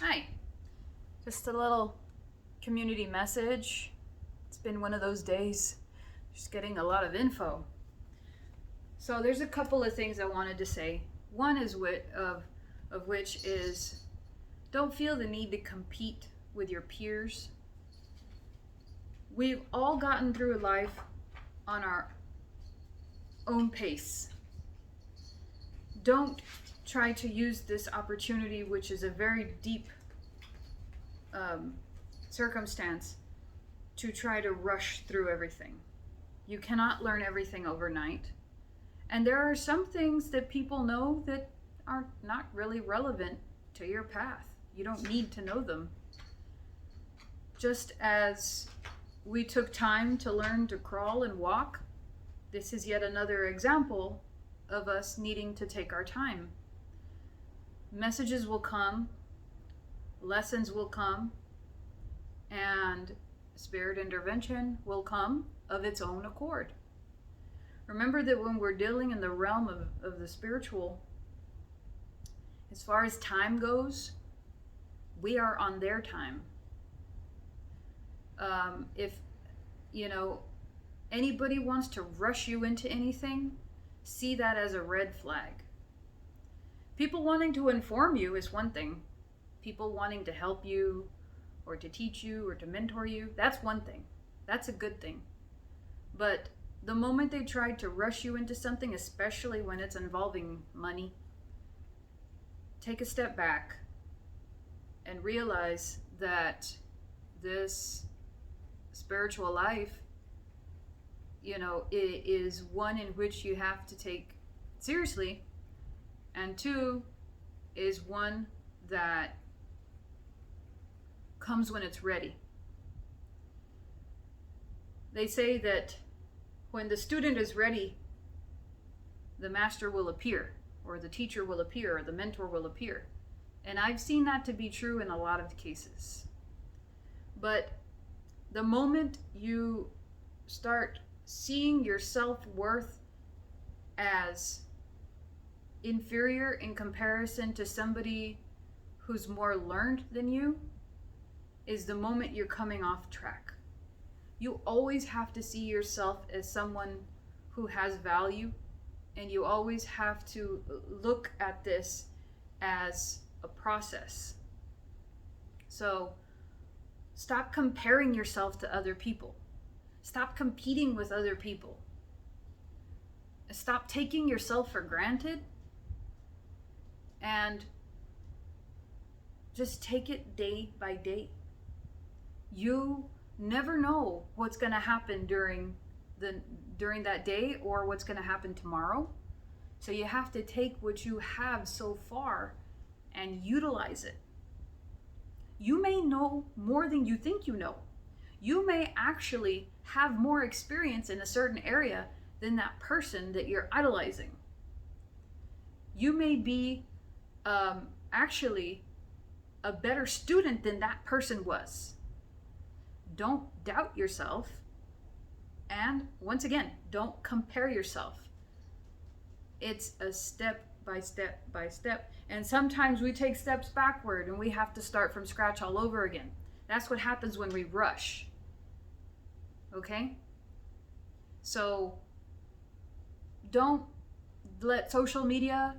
Hi, just a little community message. It's been one of those days, just getting a lot of info. So there's a couple of things I wanted to say. One is of which is don't feel the need to compete with your peers. We've all gotten through life on our own pace. Don't try to use this opportunity, which is a very deep circumstance, to try to rush through everything. You cannot learn everything overnight. And there are some things that people know that are not really relevant to your path. You don't need to know them. Just as we took time to learn to crawl and walk, this is yet another example of us needing to take our time. Messages will come, lessons will come, and spirit intervention will come of its own accord. Remember that when we're dealing in the realm of the spiritual, as far as time goes, we are on their time. If anybody wants to rush you into anything, see that as a red flag. People wanting to inform you is one thing. People wanting to help you or to teach you or to mentor you, that's one thing. That's a good thing. But the moment they try to rush you into something, especially when it's involving money, take a step back and realize that this spiritual life, it is one in which you have to take seriously, and two, is one that comes when it's ready. They say that when the student is ready, the master will appear, or the teacher will appear, or the mentor will appear. And I've seen that to be true in a lot of cases. But the moment you start seeing your self-worth as inferior in comparison to somebody who's more learned than you, is the moment you're coming off track. You always have to see yourself as someone who has value, and you always have to look at this as a process. So stop comparing yourself to other people. Stop competing with other people. Stop taking yourself for granted, and just take it day by day. You never know what's going to happen during that day or what's going to happen tomorrow. So you have to take what you have so far and utilize it. You may know more than you think you know. You may actually have more experience in a certain area than that person that you're idolizing. You may be actually a better student than that person was. Don't doubt yourself. And once again, don't compare yourself. It's a step by step by step. And sometimes we take steps backward and we have to start from scratch all over again. That's what happens when we rush. Okay? So don't let social media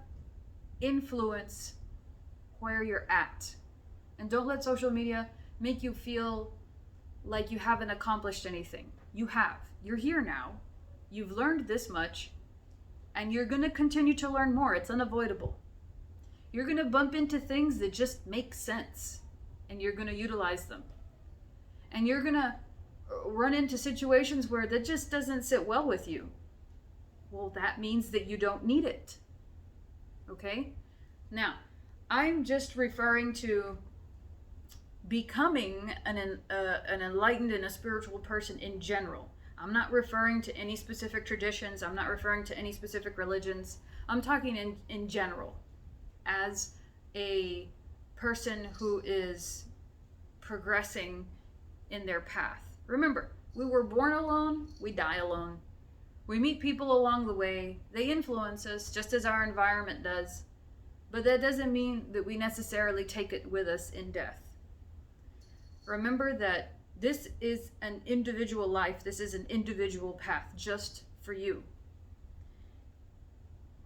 influence where you're at. And don't let social media make you feel like you haven't accomplished anything. You have. You're here now. You've learned this much, and you're going to continue to learn more. It's unavoidable. You're going to bump into things that just make sense, and you're going to utilize them. And you're going to run into situations where that just doesn't sit well with you. Well, that means that you don't need it. Okay? Now, I'm just referring to becoming an enlightened and a spiritual person in general. I'm not referring to any specific traditions. I'm not referring to any specific religions. I'm talking in general as a person who is progressing in their path. Remember, we were born alone, we die alone. We meet people along the way. They influence us just as our environment does. But that doesn't mean that we necessarily take it with us in death. Remember that this is an individual life. This is an individual path just for you.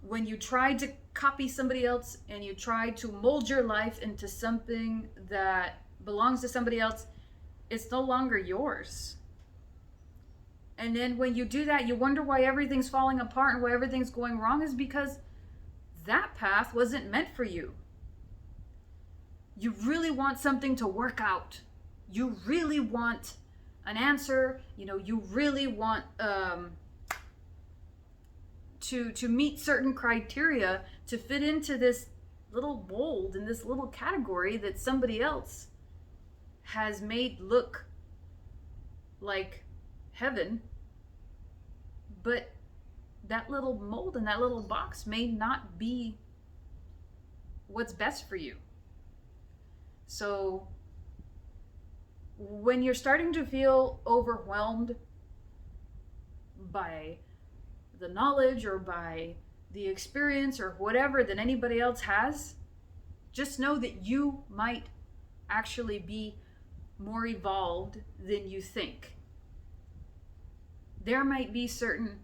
When you try to copy somebody else and you try to mold your life into something that belongs to somebody else, it's no longer yours. And then when you do that, you wonder why everything's falling apart and why everything's going wrong, is because that path wasn't meant for you. You really want something to work out. You really want an answer. You really want to meet certain criteria to fit into this little mold, in this little category that somebody else has made look like heaven. But that little mold and that little box may not be what's best for you. So when you're starting to feel overwhelmed by the knowledge or by the experience or whatever that anybody else has, just know that you might actually be more evolved than you think. There might be certain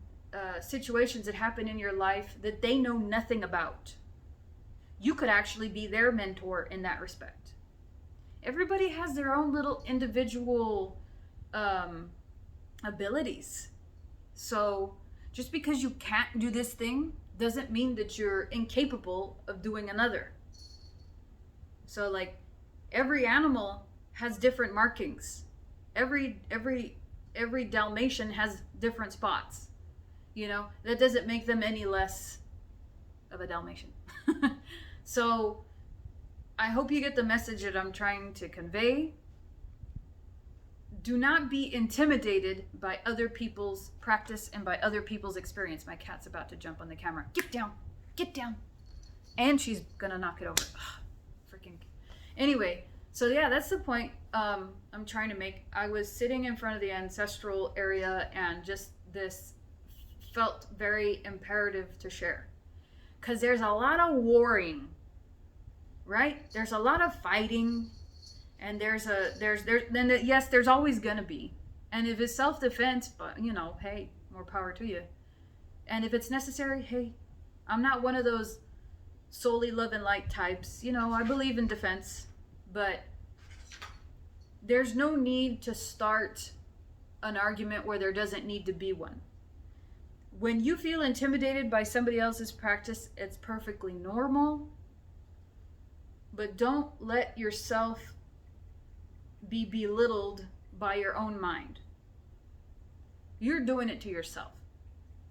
situations that happen in your life that they know nothing about. You could actually be their mentor in that respect. Everybody has their own little individual abilities. So just because you can't do this thing doesn't mean that you're incapable of doing another. So like every animal has different markings. Every Dalmatian has different spots. That doesn't make them any less of a Dalmatian. So I hope you get the message that I'm trying to convey. Do not be intimidated by other people's practice and by other people's experience. My cat's about to jump on the camera. Get down. Get down. And she's gonna knock it over. Ugh, freaking. Anyway, so yeah, that's the point I'm trying to make. I was sitting in front of the ancestral area and just this felt very imperative to share. Because there's a lot of warring, right? There's a lot of fighting, and there's always gonna be. And if it's self-defense, but hey, more power to you. And if it's necessary, hey, I'm not one of those solely love and light types. I believe in defense, but there's no need to start an argument where there doesn't need to be one. When you feel intimidated by somebody else's practice, it's perfectly normal. But don't let yourself be belittled by your own mind. You're doing it to yourself.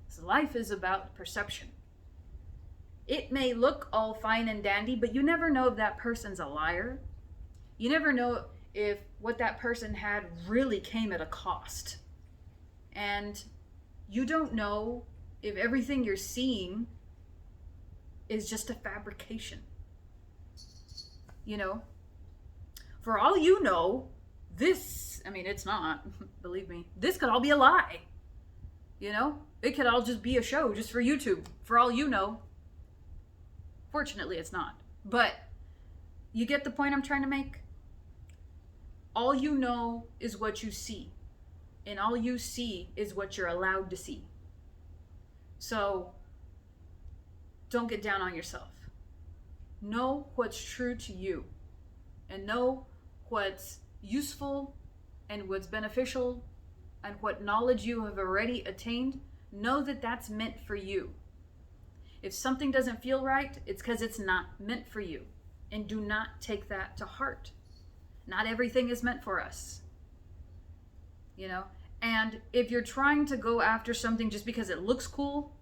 So life is about perception. It may look all fine and dandy, but you never know if that person's a liar. You never know if what that person had really came at a cost. And you don't know if everything you're seeing is just a fabrication. For all you know, it's not, believe me, this could all be a lie. It could all just be a show just for YouTube, for all you know. Fortunately, it's not. But you get the point I'm trying to make? All you know is what you see. And all you see is what you're allowed to see. So don't get down on yourself. Know what's true to you. And know what's useful and what's beneficial and what knowledge you have already attained. Know that that's meant for you. If something doesn't feel right, it's because it's not meant for you. And do not take that to heart. Not everything is meant for us. And if you're trying to go after something just because it looks cool,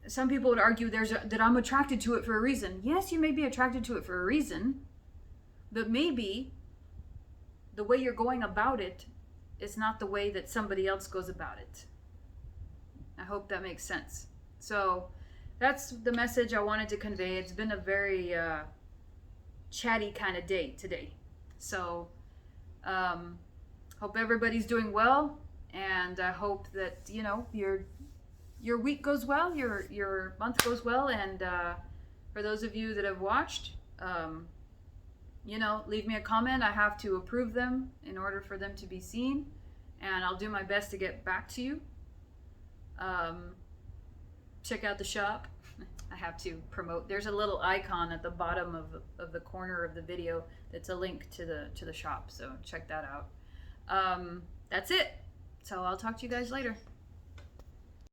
some people would argue that I'm attracted to it for a reason. Yes, you may be attracted to it for a reason, but maybe the way you're going about it is not the way that somebody else goes about it. I hope that makes sense. So that's the message I wanted to convey. It's been a very chatty kind of day today. So hope everybody's doing well, and I hope that you're your week goes well, your month goes well, and for those of you that have watched, you know, leave me a comment. I have to approve them in order for them to be seen, and I'll do my best to get back to you. Check out the shop. I have to promote. There's a little icon at the bottom of the corner of the video that's a link to the shop, so check that out. That's it. So I'll talk to you guys later.